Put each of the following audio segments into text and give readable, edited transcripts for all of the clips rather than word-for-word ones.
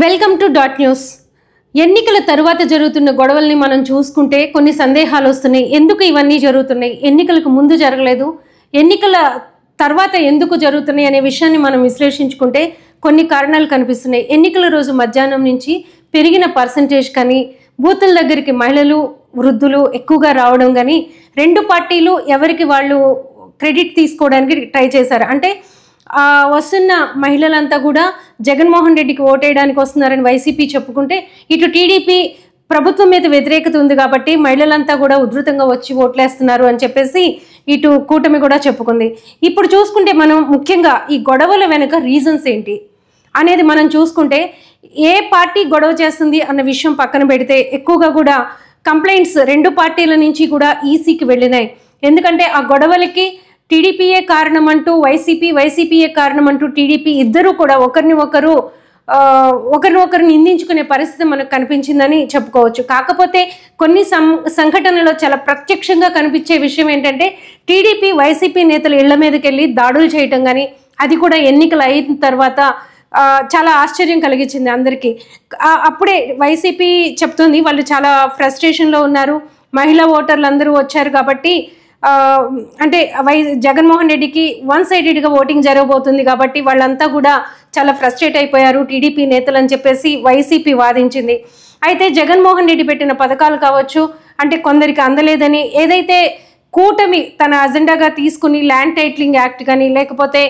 Welcome to dot news. ఎన్నికల తరువాత జరుగుతున్న గొడవల్ని మనం చూసుకుంటే కొన్ని సందేహాలు వస్తున్నాయి. ఎందుకు ఇవన్నీ జరుగుతున్నాయి, ఎన్నికలకు ముందు జరగలేదు, ఎన్నికల తర్వాత ఎందుకు జరుగుతున్నాయి అనే విషయాన్ని మనం విశ్లేషించుకుంటే కొన్ని కారణాలు కనిపిస్తున్నాయి. ఎన్నికల రోజు మధ్యాహ్నం నుంచి పెరిగిన పర్సంటేజ్ కానీ, బూతుల దగ్గరికి మహిళలు వృద్ధులు ఎక్కువగా రావడం కానీ, రెండు పార్టీలు ఎవరికి వాళ్ళు క్రెడిట్ తీసుకోవడానికి ట్రై చేశారు. అంటే వస్తున్న మహిళలంతా కూడా జగన్మోహన్ రెడ్డికి ఓటేయడానికి వస్తున్నారని వైసీపీ చెప్పుకుంటే, ఇటు టీడీపీ ప్రభుత్వం మీద వ్యతిరేకత ఉంది కాబట్టి మహిళలంతా కూడా ఉధృతంగా వచ్చి ఓట్లేస్తున్నారు అని చెప్పేసి ఇటు కూటమి కూడా చెప్పుకుంది. ఇప్పుడు చూసుకుంటే మనం ముఖ్యంగా ఈ గొడవల వెనుక రీజన్స్ ఏంటి అనేది మనం చూసుకుంటే, ఏ పార్టీ గొడవ చేస్తుంది అన్న విషయం పక్కన పెడితే ఎక్కువగా కూడా కంప్లైంట్స్ రెండు పార్టీల నుంచి కూడా ఈసీకి వెళ్ళినాయి. ఎందుకంటే ఆ గొడవలకి టీడీపీయే కారణం అంటూ వైసీపీయే కారణం అంటూ టీడీపీ ఇద్దరూ కూడా ఒకరినొకరు నిందించుకునే పరిస్థితి మనకు కనిపించిందని చెప్పుకోవచ్చు. కాకపోతే కొన్ని సంఘటనలో చాలా ప్రత్యక్షంగా కనిపించే విషయం ఏంటంటే, టీడీపీ వైసీపీ నేతలు ఇళ్ల మీదకి వెళ్ళి దాడులు చేయటం కానీ, అది కూడా ఎన్నికలు అయిన తర్వాత చాలా ఆశ్చర్యం కలిగించింది అందరికీ. అప్పుడే వైసీపీ చెప్తుంది వాళ్ళు చాలా ఫ్రస్ట్రేషన్లో ఉన్నారు, మహిళా ఓటర్లు అందరూ వచ్చారు కాబట్టి అంటే జగన్మోహన్ రెడ్డికి వన్ సైడెడ్గా ఓటింగ్ జరగబోతుంది కాబట్టి వాళ్ళంతా కూడా చాలా ఫ్రస్ట్రేట్ అయిపోయారు టీడీపీ నేతలు అని చెప్పేసి వైసీపీ వాదించింది. అయితే జగన్మోహన్ రెడ్డి పెట్టిన పథకాలు కావచ్చు, అంటే కొందరికి అందలేదని ఏదైతే కూటమి తన అజెండాగా తీసుకుని ల్యాండ్ టైటిలింగ్ యాక్ట్ కానీ, లేకపోతే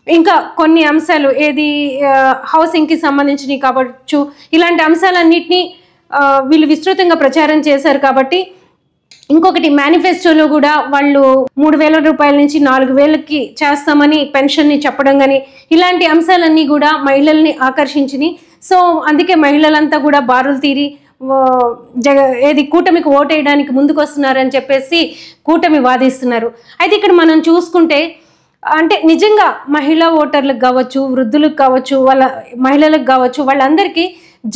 ఇంకా కొన్ని అంశాలు ఏది హౌసింగ్కి సంబంధించినవి కావచ్చు, ఇలాంటి అంశాలన్నింటినీ వీళ్ళు విస్తృతంగా ప్రచారం చేశారు. కాబట్టి ఇంకొకటి మేనిఫెస్టోలో కూడా వాళ్ళు 3,000 రూపాయల నుంచి 4,000కి చేస్తామని పెన్షన్ని చెప్పడం కానీ, ఇలాంటి అంశాలన్నీ కూడా మహిళల్ని ఆకర్షించినాయి. సో అందుకే మహిళలంతా కూడా బారులు తీరి ఏది కూటమికి ఓటేయడానికి ముందుకు వస్తున్నారని చెప్పేసి కూటమి వాదిస్తున్నారు. అయితే ఇక్కడ మనం చూసుకుంటే, అంటే నిజంగా మహిళా ఓటర్లకు కావచ్చు, వృద్ధులకు కావచ్చు, మహిళలకు కావచ్చు, వాళ్ళందరికీ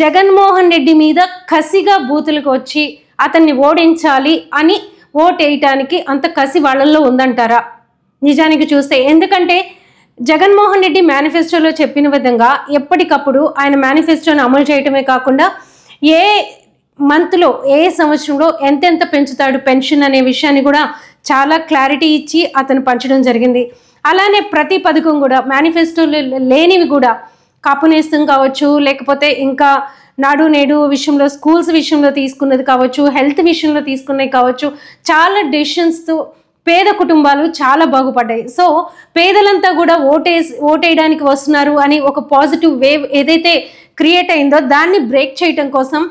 జగన్మోహన్ రెడ్డి మీద కసిగా బూతులకు వచ్చి అతన్ని ఓడించాలి అని ఓటేయటానికి అంత కసి వాళ్ళల్లో ఉందంటారా నిజానికి చూస్తే? ఎందుకంటే జగన్మోహన్ రెడ్డి మేనిఫెస్టోలో చెప్పిన విధంగా ఎప్పటికప్పుడు ఆయన మేనిఫెస్టోని అమలు చేయటమే కాకుండా ఏ మంత్లో ఏ సంవత్సరంలో ఎంతెంత పెంచుతాడు పెన్షన్ అనే విషయాన్ని కూడా చాలా క్లారిటీ ఇచ్చి అతను పంచడం జరిగింది. అలానే ప్రతి పథకం కూడా మేనిఫెస్టోలో లేనివి కూడా కాపు నేస్తం కావచ్చు, లేకపోతే ఇంకా నాడు నేడు విషయంలో స్కూల్స్ విషయంలో తీసుకున్నది కావచ్చు, హెల్త్ విషయంలో తీసుకున్నవి కావచ్చు, చాలా డెసిషన్స్తో పేద కుటుంబాలు చాలా బాగుపడ్డాయి. సో పేదలంతా కూడా ఓటేయడానికి వస్తున్నారు అని ఒక పాజిటివ్ వేవ్ ఏదైతే క్రియేట్ అయిందో దాన్ని బ్రేక్ చేయటం కోసం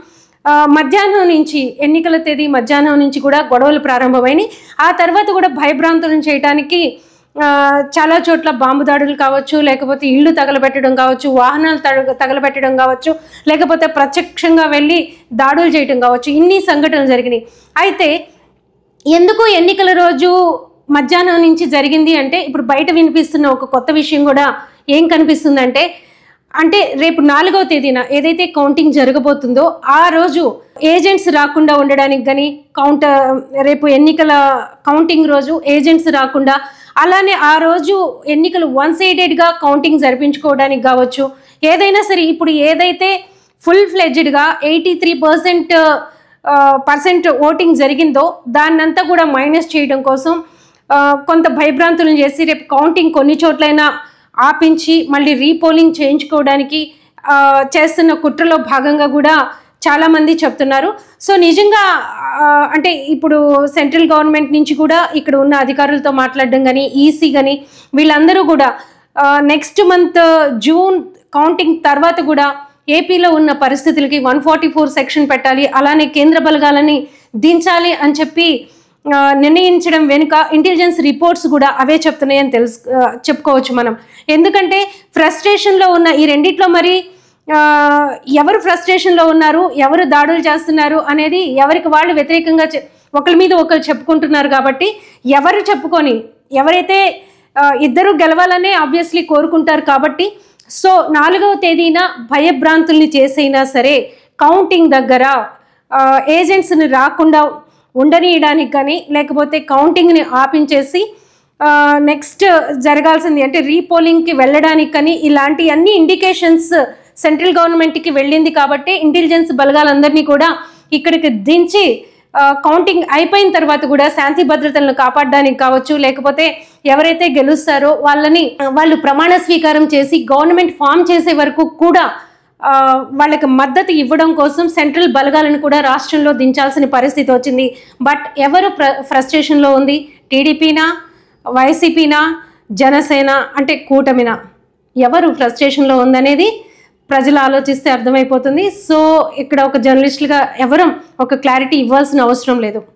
మధ్యాహ్నం నుంచి ఎన్నికల తేదీ మధ్యాహ్నం నుంచి కూడా గొడవలు ప్రారంభమైనాయి. ఆ తర్వాత కూడా భయభ్రాంతులను చేయడానికి చాలా చోట్ల బాంబు దాడులు కావచ్చు, లేకపోతే ఇళ్ళు తగలబెట్టడం కావచ్చు, వాహనాలు తగలబెట్టడం కావచ్చు, లేకపోతే ప్రత్యక్షంగా వెళ్ళి దాడులు చేయడం కావచ్చు, ఇన్ని సంఘటనలు జరిగినాయి. అయితే ఎందుకు ఎన్నికల రోజు మధ్యాహ్నం నుంచి జరిగింది అంటే, ఇప్పుడు బయట వినిపిస్తున్న ఒక కొత్త విషయం కూడా ఏం కనిపిస్తుందంటే, అంటే రేపు 4వ తేదీన ఏదైతే కౌంటింగ్ జరగబోతుందో ఆ రోజు ఏజెంట్స్ రాకుండా ఉండడానికి కానీ, రేపు ఎన్నికల కౌంటింగ్ రోజు ఏజెంట్స్ రాకుండా, అలానే ఆ రోజు ఎన్నికలు వన్ సైడెడ్గా కౌంటింగ్ జరిపించుకోవడానికి కావచ్చు, ఏదైనా సరే ఇప్పుడు ఏదైతే ఫుల్ ఫ్లెడ్జ్డ్గా 83% ఓటింగ్ జరిగిందో దాన్నంతా కూడా మైనస్ చేయడం కోసం కొంత భయభ్రాంతులను చేసి రేపు కౌంటింగ్ కొన్ని చోట్లైనా ఆపించి మళ్ళీ రీపోలింగ్ చేయించుకోవడానికి చేస్తున్న కుట్రలో భాగంగా కూడా చాలామంది చెప్తున్నారు. సో నిజంగా అంటే ఇప్పుడు సెంట్రల్ గవర్నమెంట్ నుంచి కూడా ఇక్కడ ఉన్న అధికారులతో మాట్లాడడం కానీ, ఈసీ కానీ వీళ్ళందరూ కూడా నెక్స్ట్ మంత్ జూన్ కౌంటింగ్ తర్వాత కూడా ఏపీలో ఉన్న పరిస్థితులకి 144 సెక్షన్ పెట్టాలి, అలానే కేంద్ర బలగాలని దించాలి అని చెప్పి నిర్ణయించడం వెనుక ఇంటెలిజెన్స్ రిపోర్ట్స్ కూడా అవే చెప్తున్నాయని చెప్పుకోవచ్చు మనం. ఎందుకంటే ఫ్రస్ట్రేషన్లో ఉన్న ఈ రెండిట్లో మరి ఎవరు ఫ్రస్ట్రేషన్లో ఉన్నారు, ఎవరు దాడులు చేస్తున్నారు అనేది ఎవరికి వాళ్ళు వ్యతిరేకంగా ఒకరి మీద ఒకరు చెప్పుకుంటున్నారు. కాబట్టి ఎవరైతే ఇద్దరు గెలవాలనే ఆబ్వియస్లీ కోరుకుంటారు. కాబట్టి సో 4వ తేదీన భయభ్రాంతుల్ని చేసైనా సరే కౌంటింగ్ దగ్గర ఏజెంట్స్ని రాకుండా ఉండనీయడానికి కానీ, లేకపోతే కౌంటింగ్ని ఆపించేసి నెక్స్ట్ జరగాల్సింది అంటే రీపోలింగ్కి వెళ్ళడానికి కానీ ఇలాంటి అన్ని ఇండికేషన్స్ సెంట్రల్ గవర్నమెంట్కి వెళ్ళింది కాబట్టి ఇంటెలిజెన్స్ బలగాలందరినీ కూడా ఇక్కడికి దించి కౌంటింగ్ అయిపోయిన తర్వాత కూడా శాంతి భద్రతలను కాపాడడానికి కావచ్చు, లేకపోతే ఎవరైతే గెలుస్తారో వాళ్ళు ప్రమాణ స్వీకారం చేసి గవర్నమెంట్ ఫామ్ చేసే వరకు కూడా వాళ్ళకి మద్దతు ఇవ్వడం కోసం సెంట్రల్ బలగాలను కూడా రాష్ట్రంలో దించాల్సిన పరిస్థితి వచ్చింది. బట్ ఎవరు ఫ్రస్ట్రేషన్లో ఉంది? టీడీపీనా, వైసీపీనా, జనసేన అంటే కూటమినా? ఎవరు ఫ్రస్ట్రేషన్లో ఉందనేది ప్రజలు ఆలోచిస్తే అర్థమైపోతుంది. సో ఇక్కడ ఒక జర్నలిస్టులుగా ఎవరం ఒక క్లారిటీ ఇవ్వాల్సిన అవసరం లేదు.